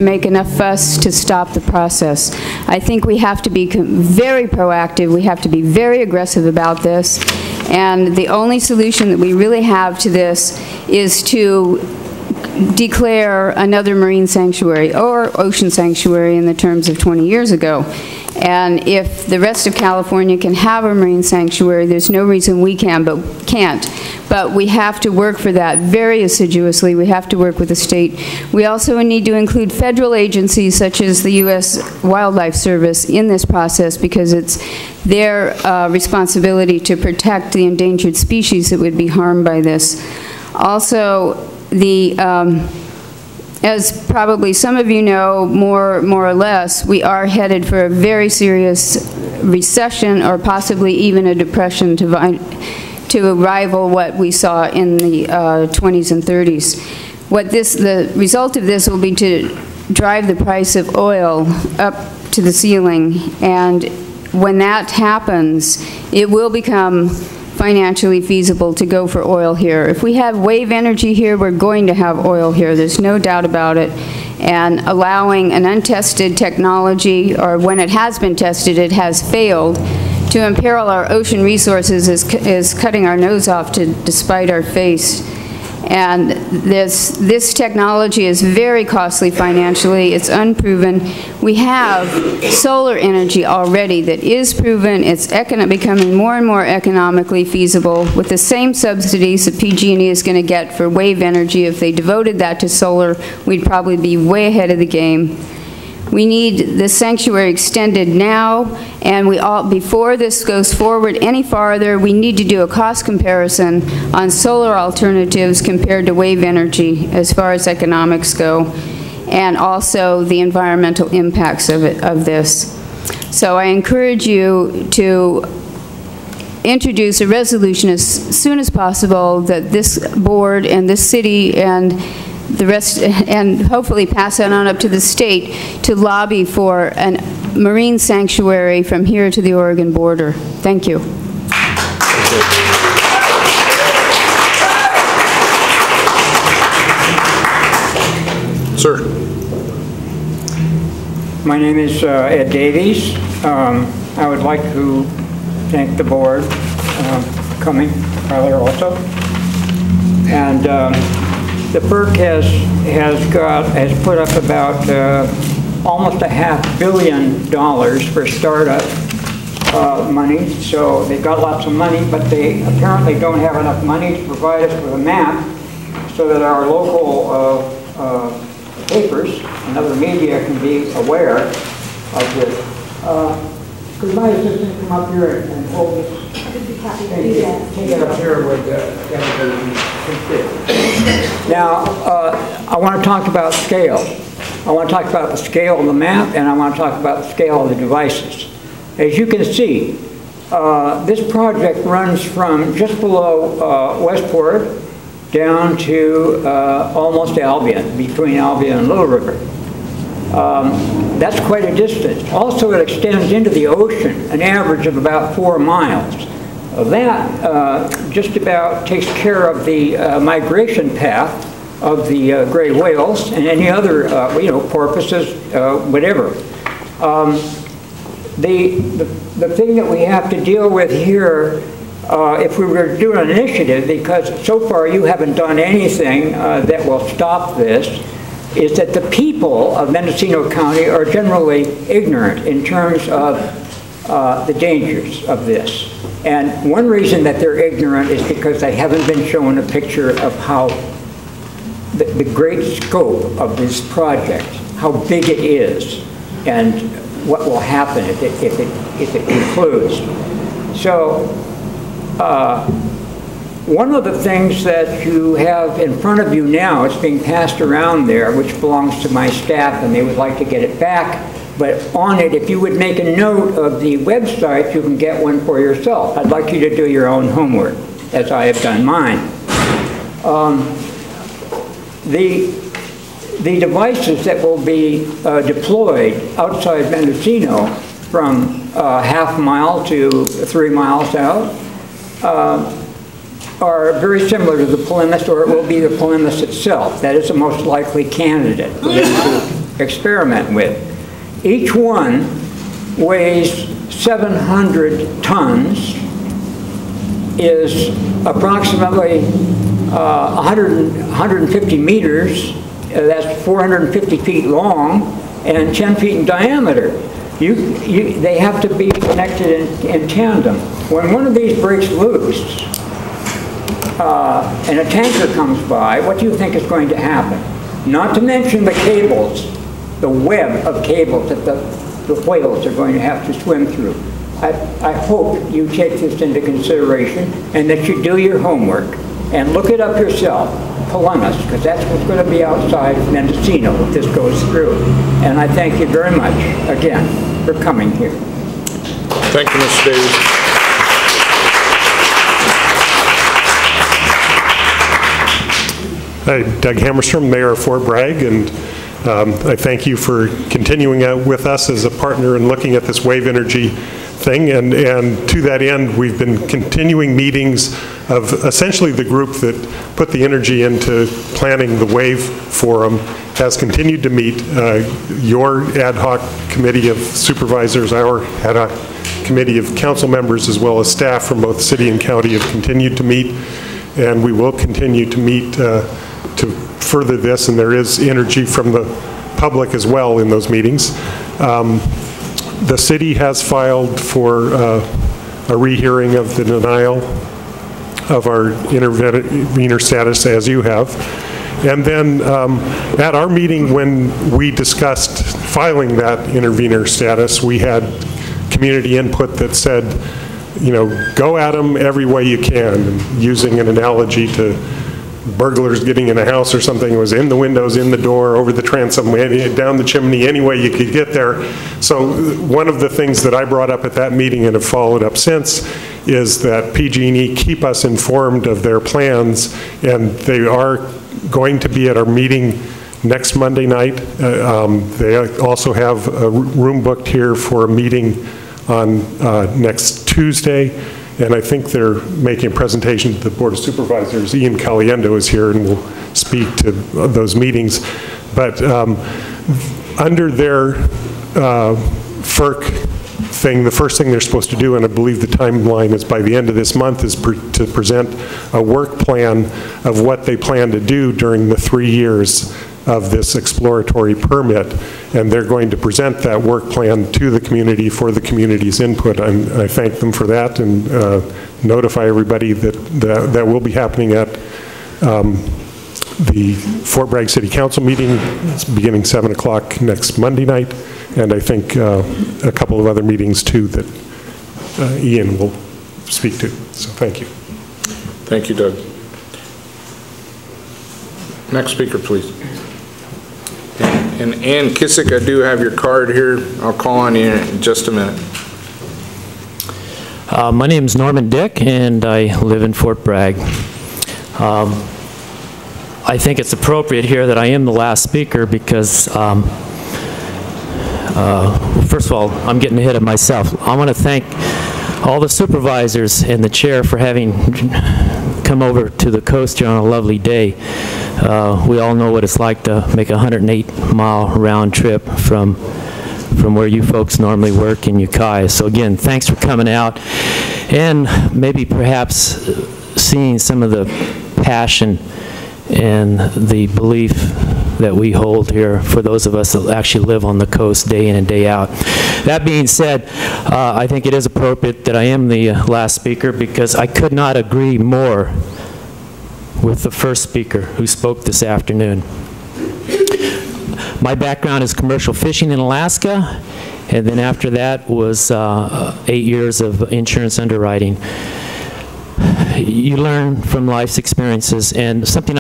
make enough fuss to stop the process. I think we have to be very proactive. We have to be very aggressive about this. And the only solution that we really have to this is to declare another marine sanctuary or ocean sanctuary in the terms of 20 years ago. And if the rest of California can have a marine sanctuary, there's no reason we can't. But we have to work for that very assiduously. We have to work with the state. We also need to include federal agencies such as the U.S. Wildlife Service in this process, because it's their responsibility to protect the endangered species that would be harmed by this. Also, as probably some of you know, more or less, we are headed for a very serious recession, or possibly even a depression to rival what we saw in the 20s and 30s. The result of this will be to drive the price of oil up to the ceiling, and when that happens, it will become financially feasible to go for oil here. If we have wave energy here, we're going to have oil here. There's no doubt about it. And allowing an untested technology, or when it has been tested, it has failed, to imperil our ocean resources is cutting our nose off to spite our face. And this technology is very costly financially. It's unproven. We have solar energy already that is proven. It's becoming more and more economically feasible with the same subsidies that PG&E is going to get for wave energy. If they devoted that to solar, we'd probably be way ahead of the game. We need the sanctuary extended now, and before this goes forward any farther, we need to do a cost comparison on solar alternatives compared to wave energy as far as economics go, and also the environmental impacts of this. So I encourage you to introduce a resolution as soon as possible that this board and this city and the rest, and hopefully pass that on up to the state, to lobby for a marine sanctuary from here to the Oregon border. Thank you. Sir. My name is Ed Davies. I would like to thank the board for coming earlier also. And the FERC has put up about almost $500 million for startup money. So they've got lots of money, but they apparently don't have enough money to provide us with a map so that our local papers and other media can be aware of this. Could my assistant come up here and hold this? I'd be happy to do that. Take it up here with everybody. Now, I want to talk about scale. I want to talk about the scale of the map, and I want to talk about the scale of the devices. As you can see, this project runs from just below Westport down to almost Albion, between Albion and Little River. That's quite a distance. Also, it extends into the ocean, an average of about 4 miles. That just about takes care of the migration path of the gray whales and any other, porpoises, whatever. The thing that we have to deal with here, if we were to do an initiative, because so far you haven't done anything that will stop this, is that the people of Mendocino County are generally ignorant in terms of the dangers of this. And one reason that they're ignorant is because they haven't been shown a picture of how the great scope of this project, how big it is, and what will happen if it concludes. So one of the things that you have in front of you now, it's being passed around there, which belongs to my staff, and they would like to get it back. But on it, if you would make a note of the website, you can get one for yourself. I'd like you to do your own homework, as I have done mine. The devices that will be deployed outside Mendocino from half a mile to 3 miles out are very similar to the Plymouth, or it will be the Plymouth itself. That is the most likely candidate for them experiment with. Each one weighs 700 tons, is approximately 150 meters, that's 450 feet long, and 10 feet in diameter. They have to be connected in tandem. When one of these breaks loose and a tanker comes by, what do you think is going to happen? Not to mention the cables, the web of cables that the whales are going to have to swim through. I hope you take this into consideration and that you do your homework and look it up yourself, Polunas, because that's what's going to be outside Mendocino if this goes through. And I thank you very much, again, for coming here. Thank you, Mr. Davies. Hi, Doug Hammerstrom, Mayor of Fort Bragg, and I thank you for continuing with us as a partner in looking at this wave energy thing. And to that end, we've been continuing meetings of essentially the group that put the energy into planning the WAVE Forum has continued to meet. Your ad hoc committee of supervisors, our ad hoc committee of council members, as well as staff from both city and county have continued to meet, and we will continue to meet to further this, and there is energy from the public as well in those meetings. The city has filed for a rehearing of the denial of our intervener status, as you have. And then at our meeting when we discussed filing that intervener status, we had community input that said, you know, go at them every way you can, and using an analogy to burglars getting in a house or something. It was in the windows, in the door, over the transom, down the chimney, any way you could get there. So one of the things that I brought up at that meeting and have followed up since is that PG&E keep us informed of their plans, and they are going to be at our meeting next Monday night. They also have a room booked here for a meeting on next Tuesday. And I think they're making a presentation to the Board of Supervisors. Ian Caliendo is here and will speak to those meetings. But under their FERC thing, the first thing they're supposed to do, and I believe the timeline is by the end of this month, is to present a work plan of what they plan to do during the 3 years of this exploratory permit, and they're going to present that work plan to the community for the community's input. I thank them for that, and notify everybody that that will be happening at the Fort Bragg City Council meeting. It's beginning 7 o'clock next Monday night, and I think a couple of other meetings too that Ian will speak to. So thank you. Thank you, Doug. Next speaker, please. And Ann Kissick, I do have your card here. I'll call on you in just a minute. My name is Norman Dick, and I live in Fort Bragg. I think it's appropriate here that I am the last speaker because, first of all, I'm getting ahead of myself. I want to thank all the supervisors and the chair for having come over to the coast here on a lovely day. We all know what it's like to make a 108-mile round trip from where you folks normally work in Ukiah. So again, thanks for coming out, and maybe perhaps seeing some of the passion and the belief that we hold here for those of us that actually live on the coast day in and day out. That being said, I think it is appropriate that I am the last speaker because I could not agree more with the first speaker who spoke this afternoon. My background is commercial fishing in Alaska, and then after that was 8 years of insurance underwriting. You learn from life's experiences, and something